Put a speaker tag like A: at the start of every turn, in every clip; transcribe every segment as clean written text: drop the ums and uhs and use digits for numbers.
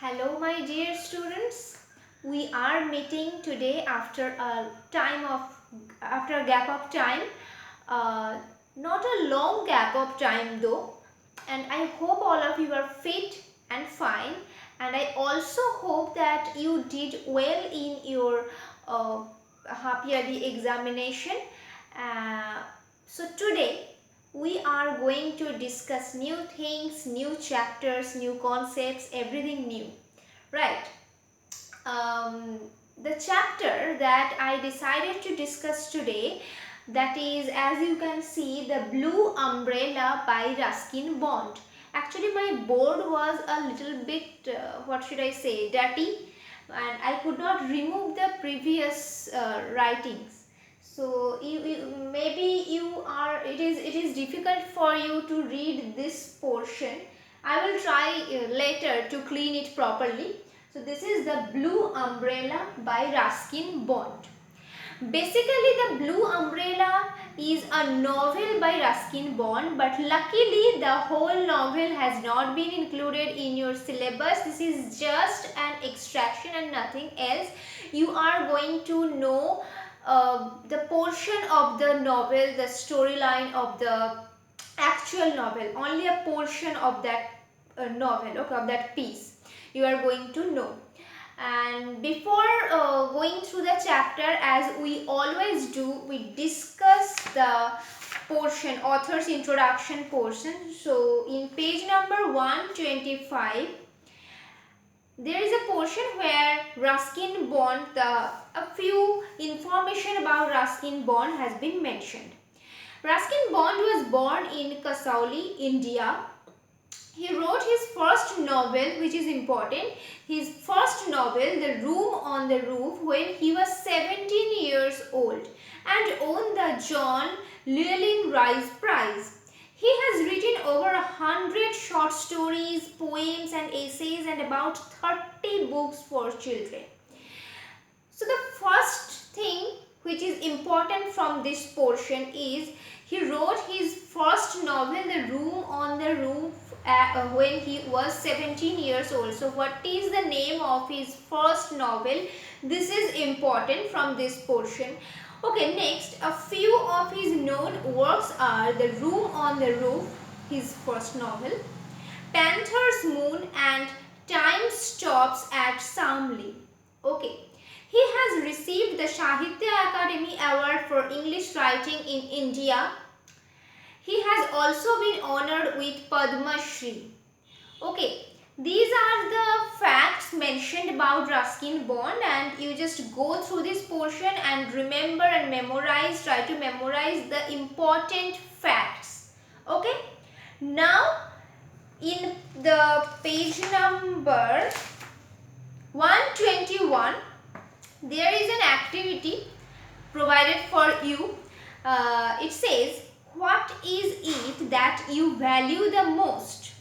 A: Hello my dear students. We are meeting today after a gap of time. Uh, Not a long gap of time though. And I hope all of you are fit and fine. And I also hope that you did well in your uh, half yearly examination. So today we are going to discuss new things, new chapters, new concepts, everything new, right? um, the chapter that I decided to discuss today, that is, as you can see, the Blue Umbrella by Ruskin Bond. Actually my board was a little bit what should I say, dirty, and I could not remove the previous writings. So maybe you are, it is difficult for you to read this portion. I will try later to clean it properly. So this is the Blue Umbrella by Ruskin Bond. Basically the Blue Umbrella is a novel by Ruskin Bond, but luckily the whole novel has not been included in your syllabus. This is just an extraction and nothing else. You are going to know the portion of the novel, the storyline of the actual novel, only a portion of that novel, okay, of that piece you are going to know. And before going through the chapter, as we always do, we discuss the portion, author's introduction portion. So in page number 125, there is a portion where Ruskin Bond, a few information about Ruskin Bond has been mentioned. Ruskin Bond was born in Kasauli, India. He wrote his first novel, which is important, his first novel, The Room on the Roof, when he was 17 years old and won the John Llewellyn Rhys Prize. He has written over 100 short stories, poems and essays and about 30 books for children. So the first thing which is important from this portion is he wrote his first novel, The Room on the Roof, when he was 17 years old. So what is the name of his first novel? This is important from this portion. Okay, next, a few of his known works are The Room on the Roof, his first novel, Panther's Moon and Time Stops at Samli. Okay. He has received the Sahitya Academy Award for English Writing in India. He has also been honored with Padma Shri. Okay, these are the facts mentioned about Ruskin Bond, and you just go through this portion and remember and memorize, try to memorize the important facts. Okay, now in the page number 121, there is an activity provided for you. It says, what is it that you value the most?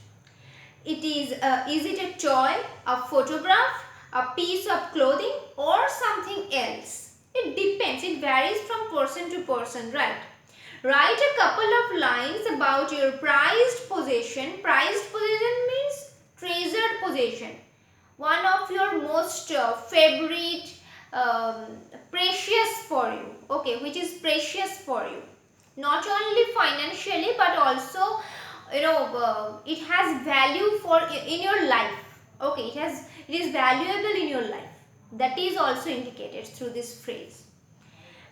A: Is it a toy, a photograph, a piece of clothing or something else? It depends. It varies from person to person, right? Write a couple of lines about your prized possession. Prized possession means treasured possession. One of your most favorite, precious for you, okay, which is precious for you, not only financially but also it has value for in your life. Okay, it is valuable in your life. That is also indicated through this phrase.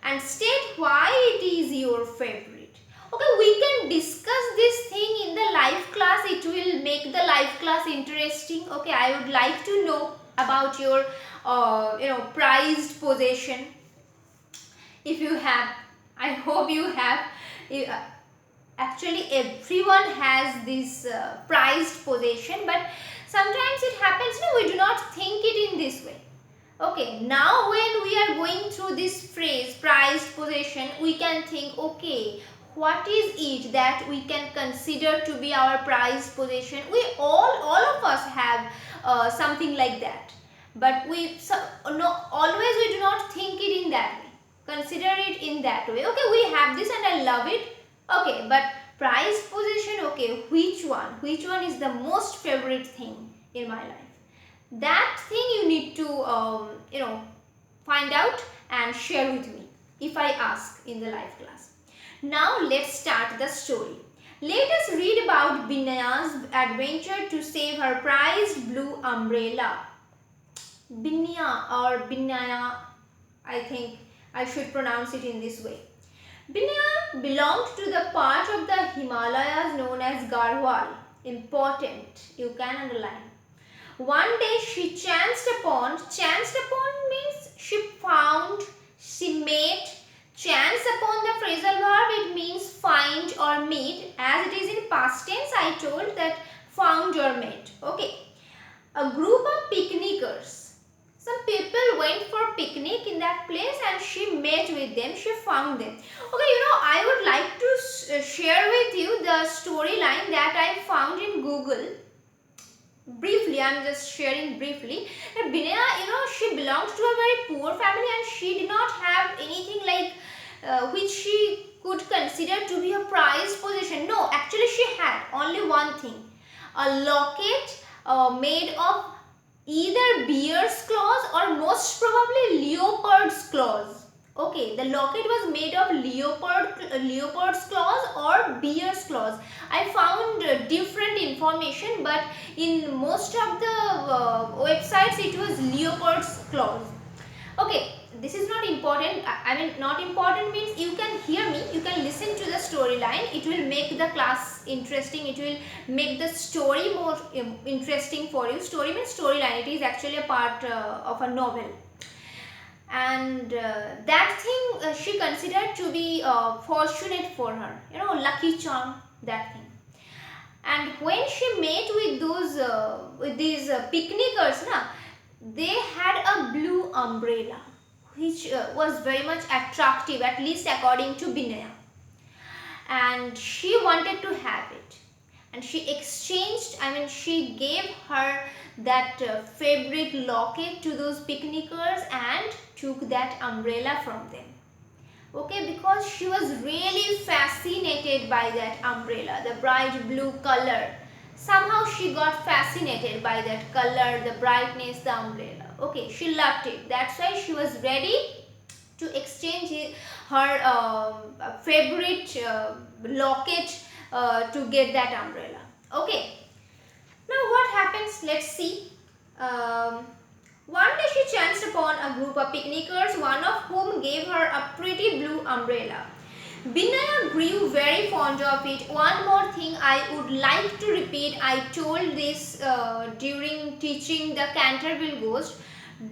A: And state why it is your favorite. Okay, we can discuss this thing in the live class. It will make the live class interesting. Okay, I would like to know about your prized possession. If you have, I hope you have. Actually everyone has this prized possession, but sometimes it happens, we do not think it in this way. Okay, now when we are going through this phrase prized possession, we can think, okay, what is it that we can consider to be our prized possession? We all of us have something like that, but always we do not think it in that way, consider it in that way. Okay, we have this and I love it. Okay, but prized possession, okay, which one is the most favorite thing in my life? That thing you need to find out and share with me if I ask in the live class. Now let's start the story. Let us read about Binaya's adventure to save her prized blue umbrella. Binaya or Binaya, I think I should pronounce it in this way. Binaya belonged to the part of the Himalayas known as Garhwal. Important, you can underline. One day she chanced upon means she found, she met. Chance upon the phrasal verb, it means find or meet. As it is in past tense, I told that found or met. Okay. A group of picnickers. Some people went for picnic in that place and she met with them, she found them. Okay, I would like to share with you the storyline that I found in Google. Briefly, I am just sharing briefly that Binaya, she belongs to a very poor family and she did not have anything like which she could consider to be a prized possession. No, actually she had only one thing, a locket made of either bear's claws or most probably leopard's claws. Okay, the locket was made of leopard's claws or bear's claws. I found different information, but in most of the websites it was leopard's claws. Okay, this is not important. I mean, not important means you can hear me, you can listen to the storyline. It will make the class interesting. It will make the story more interesting for you. Story means storyline. It is actually a part of a novel. And that thing she considered to be fortunate for her. Lucky charm, that thing. And when she met with these picnickers, they had a blue umbrella which was very much attractive, at least according to Binaya, and she wanted to have it, and she gave her that favorite locket to those picnickers and took that umbrella from them. Okay, because she was really fascinated by that umbrella, the bright blue color. Somehow she got fascinated by that color, the brightness, the umbrella. Okay, she loved it. That's why she was ready to exchange her favorite locket to get that umbrella. Okay, now what happens? Let's see. Um, One day she chanced upon a group of picnickers, one of whom gave her a pretty blue umbrella. Binaya grew very fond of it. One more thing I would like to repeat. I told this during teaching the Canterville Ghost.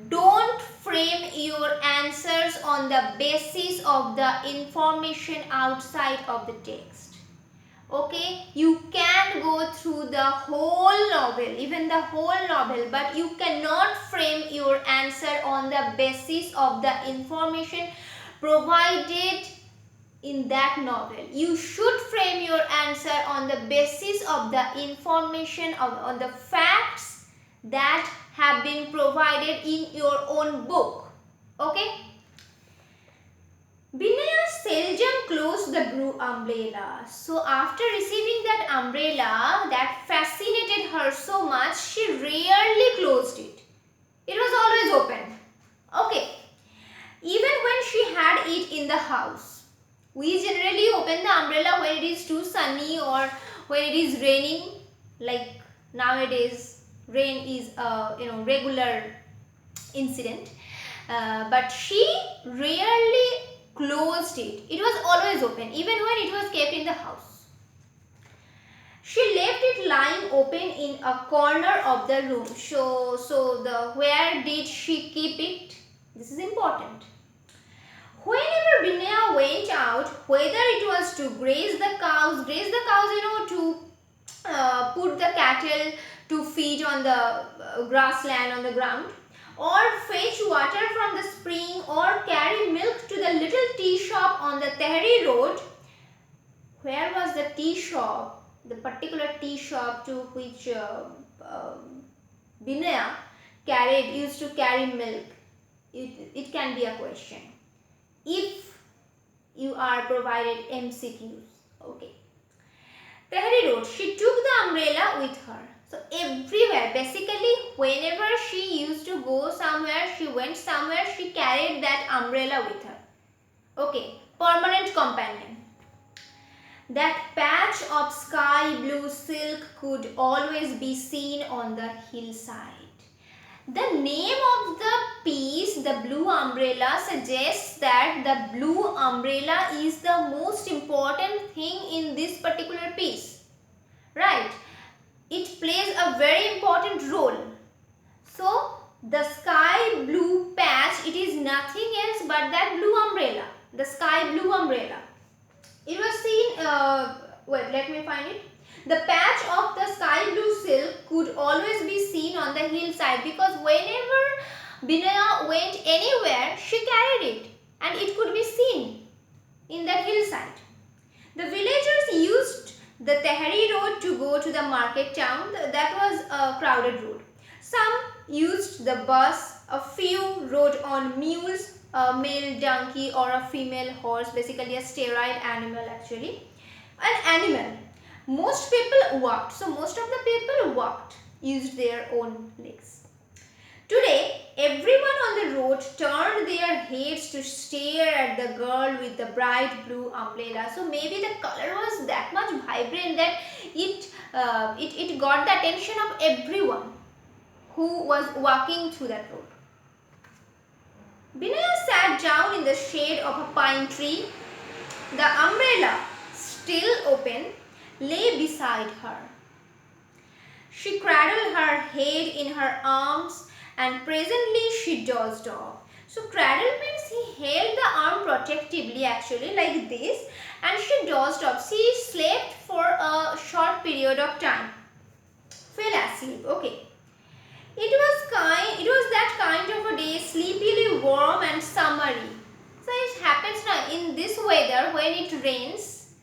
A: Don't frame your answers on the basis of the information outside of the text. Okay, you can go through the whole novel, even the whole novel, but you cannot frame your answer on the basis of the information provided in that novel. You should frame your answer on the basis of the information on the facts that have been provided in your own book. Okay? Binaya seldom closed the blue umbrella. So after receiving that umbrella that fascinated her so much, she rarely closed it. It was always open. Okay. Even when she had it in the house. We generally open the umbrella when it is too sunny or when it is raining. Like nowadays, rain is a regular incident. But she rarely closed it. It was always open, even when it was kept in the house. She left it lying open in a corner of the room. Where did she keep it? This is important. Whenever Binaya went out, whether it was to graze the cows, to put the cattle to feed on the grassland on the ground, or fetch water from the spring, or carry milk to the little tea shop on the Tehri road. Where was the tea shop? The particular tea shop to which Binaya used to carry milk. It can be a question if you are provided MCQs. Okay. Tehri road. She took the umbrella with her. So everywhere, basically whenever she used to go somewhere, she went somewhere, she carried that umbrella with her. Okay, permanent companion. That patch of sky blue silk could always be seen on the hillside. The name of the piece, the blue umbrella, suggests that the blue umbrella is the most important thing in this particular piece. Right? It plays a very important role. So, the sky blue patch, it is nothing else but that blue umbrella. The sky blue umbrella. It was seen, wait, let me find it. The patch of the sky blue silk could always be seen on the hillside because whenever Binaya went anywhere, she carried it and it could be seen in that hillside. The villagers used the Tehri road to go to the market town. That was a crowded road. Some used the bus, a few rode on mules, a male donkey or a female horse, basically a sterile animal actually. An animal. Most people walked. So most of the people walked, used their own legs. Today, everyone on the road turned their heads to stare at the girl with the bright blue umbrella. So maybe the color was that much vibrant that it got the attention of everyone who was walking through that road. Binaya sat down in the shade of a pine tree. The umbrella, still open, lay beside her. She cradled her head in her arms and presently she dozed off. So cradle means he held the arm protectively actually like this and she dozed off. She slept for a short period of time. Fell asleep. Okay. It was that kind of a day, sleepily warm and summery. So it happens now in this weather when it rains,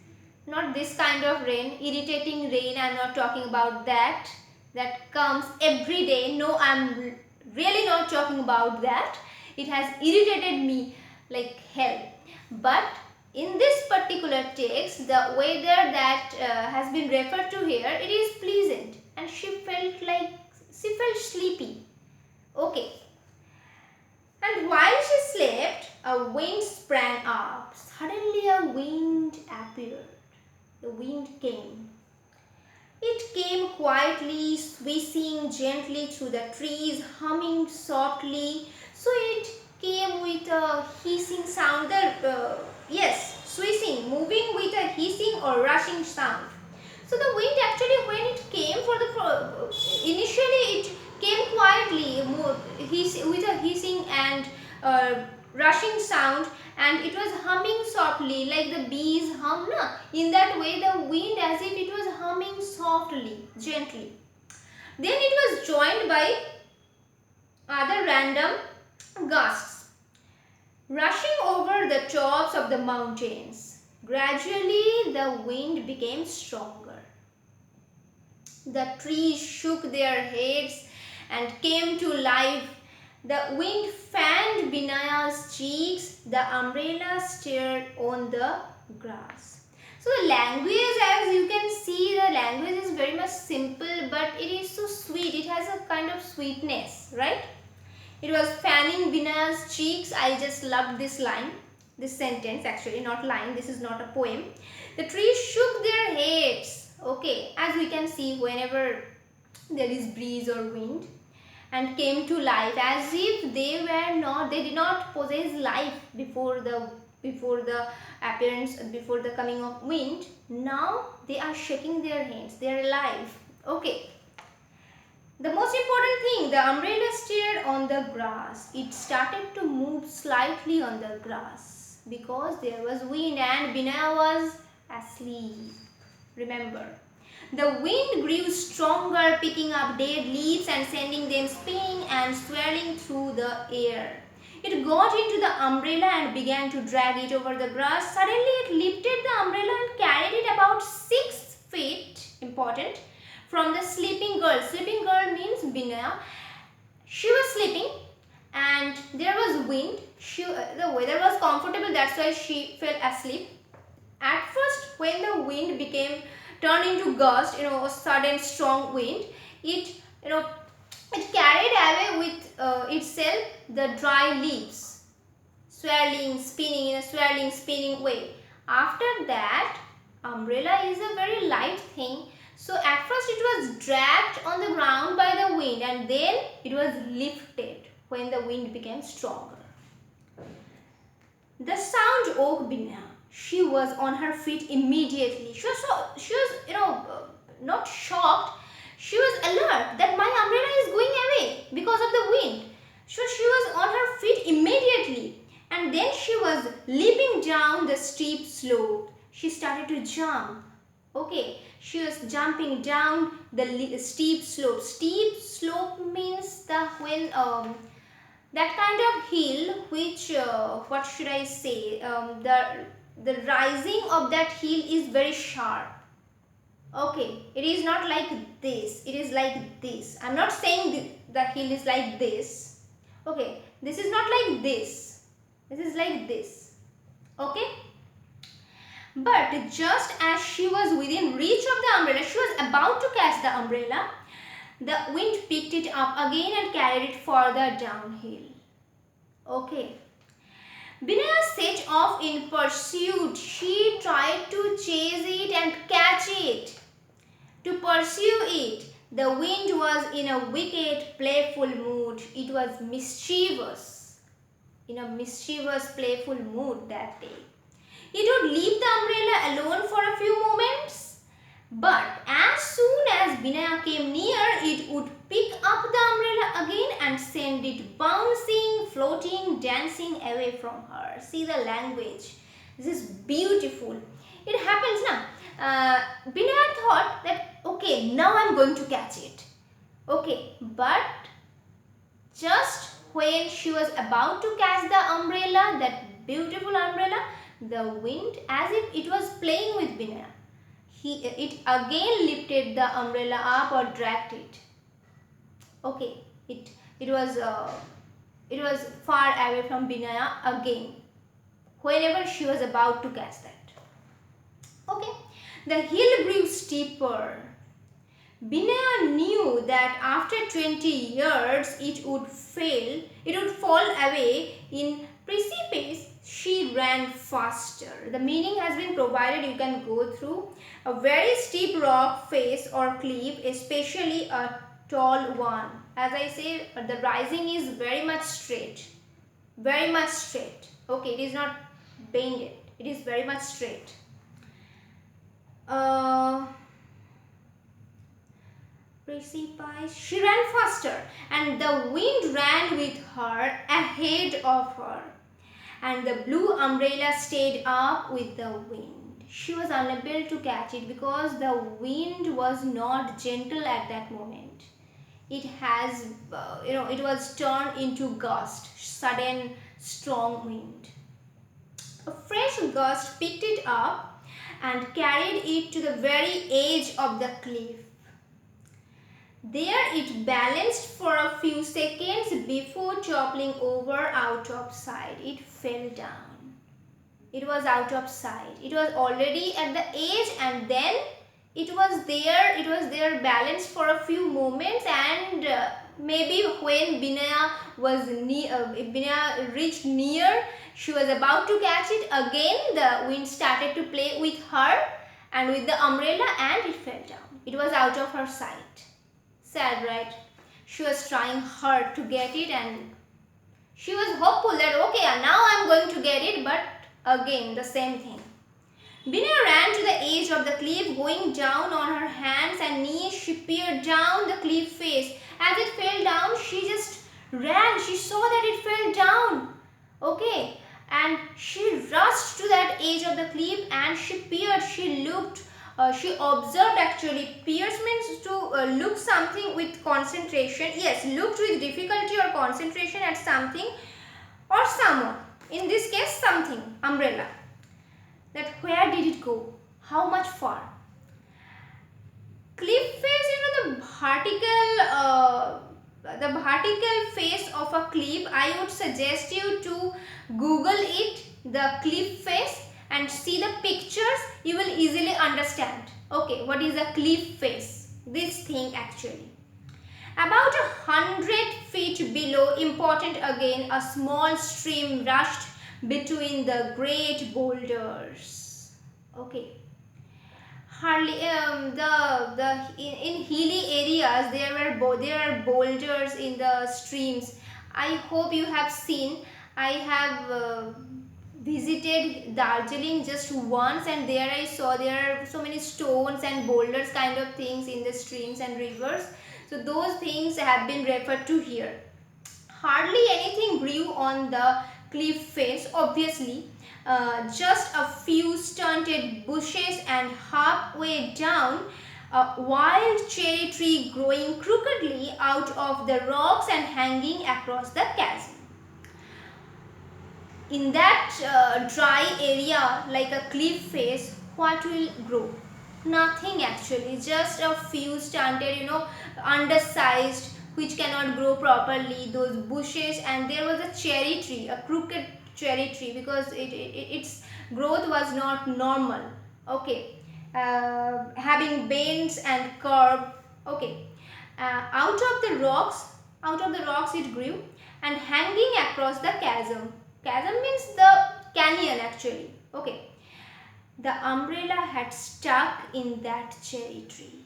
A: not this kind of rain, irritating rain, I am not talking about that comes every day. No, I am really not talking about that. It has irritated me like hell. But in this particular text, the weather that has been referred to here, it is pleasant and she felt sleepy. Okay. And while she slept, a wind sprang up. Suddenly a wind appeared. The wind came. It came quietly, swishing gently through the trees, humming softly. So it came with a hissing sound. Swishing, moving with a hissing or rushing sound. So the wind actually, when it came initially it came quietly, with a hissing and rushing sound, and it was humming softly like the bees hum. In that way the wind, as if it was humming softly, gently. Then it was joined by other random gusts rushing over the tops of the mountains. Gradually the wind became stronger. The trees shook their heads and came to life. The wind fanned Binaya's cheeks. The umbrella stirred on the grass. So the language, as you can see, the language is very much simple, but it is so sweet. It has a kind of sweetness, right? It was fanning Binaya's cheeks. I just loved this line, this sentence actually, not line. This is not a poem. The trees shook their heads. Okay, as we can see, whenever there is breeze or wind, and came to life, as if they did not possess life before the appearance, before the coming of wind. Now they are shaking their hands. They are alive. Okay. The most important thing, the umbrella stirred on the grass. It started to move slightly on the grass because there was wind and Binaya was asleep. Remember, the wind grew stronger, picking up dead leaves and sending them spinning and swirling through the air. It got into the umbrella and began to drag it over the grass. Suddenly it lifted the umbrella and carried it about 6 feet, important, from the sleeping girl. Sleeping girl means Binaya. She was sleeping and there was wind. The weather was comfortable, that's why she fell asleep. At first, when the wind turned into gust, a sudden strong wind, it, it carried away with itself the dry leaves, swirling, spinning in a swirling, spinning way. After that, umbrella is a very light thing. So at first it was dragged on the ground by the wind, and then it was lifted when the wind became stronger. The sound woke Binaya. She was on her feet immediately. She was not shocked. She was alert that my umbrella is going away because of the wind. So she was on her feet immediately, and then she was leaping down the steep slope. She started to jump. Okay, she was jumping down the steep slope. Steep slope means that kind of hill which what should I say? The rising of that hill is very sharp. Okay, it is not like this. It is like this. I'm not saying the hill is like this. Okay, this is not like this. This is like this. Okay. But just as she was within reach of the umbrella, she was about to catch the umbrella, the wind picked it up again and carried it further downhill. Okay. Binaya set off in pursuit. She tried to chase it and catch it. To pursue it, the wind was in a wicked, playful mood. It was mischievous. In a mischievous, playful mood that day. It would leave the umbrella alone for a few moments, but as soon as Binaya came near, it would pick up the umbrella again and send it bouncing, floating, dancing away from her. See the language. This is beautiful. It happens now. Binaya thought that, okay, now I'm going to catch it. Okay, but just when she was about to catch the umbrella, that beautiful umbrella, the wind, as if it was playing with Binaya, it again lifted the umbrella up or dragged it. Okay, it was far away from Binaya again, whenever she was about to catch that. Okay, the hill grew steeper. Binaya knew that after 20 years it would fall away in precipice. She ran faster. The meaning has been provided. You can go through a very steep rock face or cliff, especially a tall one. As I say, the rising is very much straight. Very much straight. Okay, it is not bended. It is very much straight. Precipice. She ran faster, and the wind ran with her, ahead of her, and the blue umbrella stayed up with the wind. She was unable to catch it because the wind was not gentle at that moment. It has, it was turned into gust, sudden strong wind. A fresh gust picked it up and carried it to the very edge of the cliff. There it balanced for a few seconds before toppling over out of sight. It fell down. It was out of sight. It was already at the edge, and then it was there balanced for a few moments, and maybe when Binaya reached near, she was about to catch it again. The wind started to play with her and with the umbrella, and it fell down. It was out of her sight. Sad, right? She was trying hard to get it, and she was hopeful that okay, now I'm going to get it, but again the same thing. Binaya ran to the edge of the cliff, going down on her hands and knees. She peered down the cliff face. As it fell down, she just ran. She saw that it fell down. Okay, and she rushed to that edge of the cliff and she peered. She looked. She observed actually. Pierce means to look something with concentration. Yes, looked with difficulty or concentration at something or someone. In this case, something, umbrella. That where did it go? How much far? Cliff face, the vertical face of a cliff. I would suggest you to Google it, the cliff face, and see the pictures. You will easily understand. Okay, what is a cliff face? This thing actually. About 100 feet below, important again, a small stream rushed between the great boulders. Okay. Hardly in hilly areas there are boulders in the streams. I hope you have seen. I have visited Darjeeling just once, and there I saw there are so many stones and boulders kind of things in the streams and rivers. So those things have been referred to here. Hardly anything grew on the cliff face, obviously. Just a few stunted bushes, and halfway down, a wild cherry tree growing crookedly out of the rocks and hanging across the chasm. In that dry area, like a cliff face, what will grow? Nothing actually, just a few stunted, undersized, which cannot grow properly, those bushes. And there was a cherry tree, a crooked cherry tree, because its growth was not normal. Okay, having bends and curve. Okay, out of the rocks it grew, and hanging across the chasm. Chasm means the canyon actually. Okay, the umbrella had stuck in that cherry tree,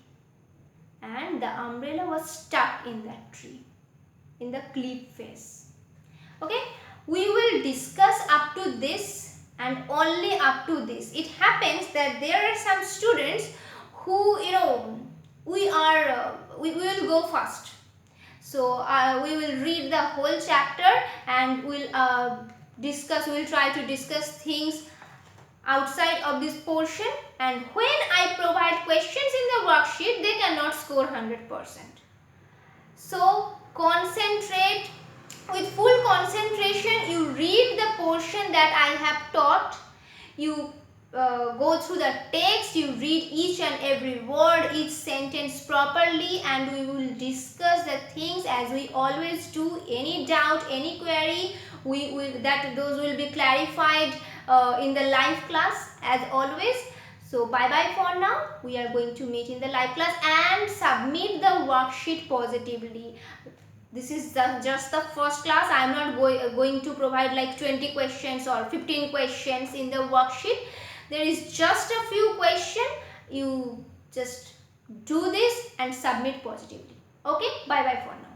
A: and the umbrella was stuck in that tree, in the cliff face. Okay, we will discuss up to this and only up to this. It happens that there are some students who, we will go first. So we will read the whole chapter, and we'll try to discuss things outside of this portion, and when I provide questions in the worksheet, they cannot score 100%. So concentrate, with full concentration you read the portion that I have taught. You go through the text, you read each and every word, each sentence properly, and we will discuss the things as we always do. Any doubt, any query, those will be clarified in the live class as always. So bye bye for now. We are going to meet in the live class, and submit the worksheet positively. This is just the first class. I am not going to provide like 20 questions or 15 questions in the worksheet. There is just a few questions. You just do this and submit positively. Okay, bye bye for now.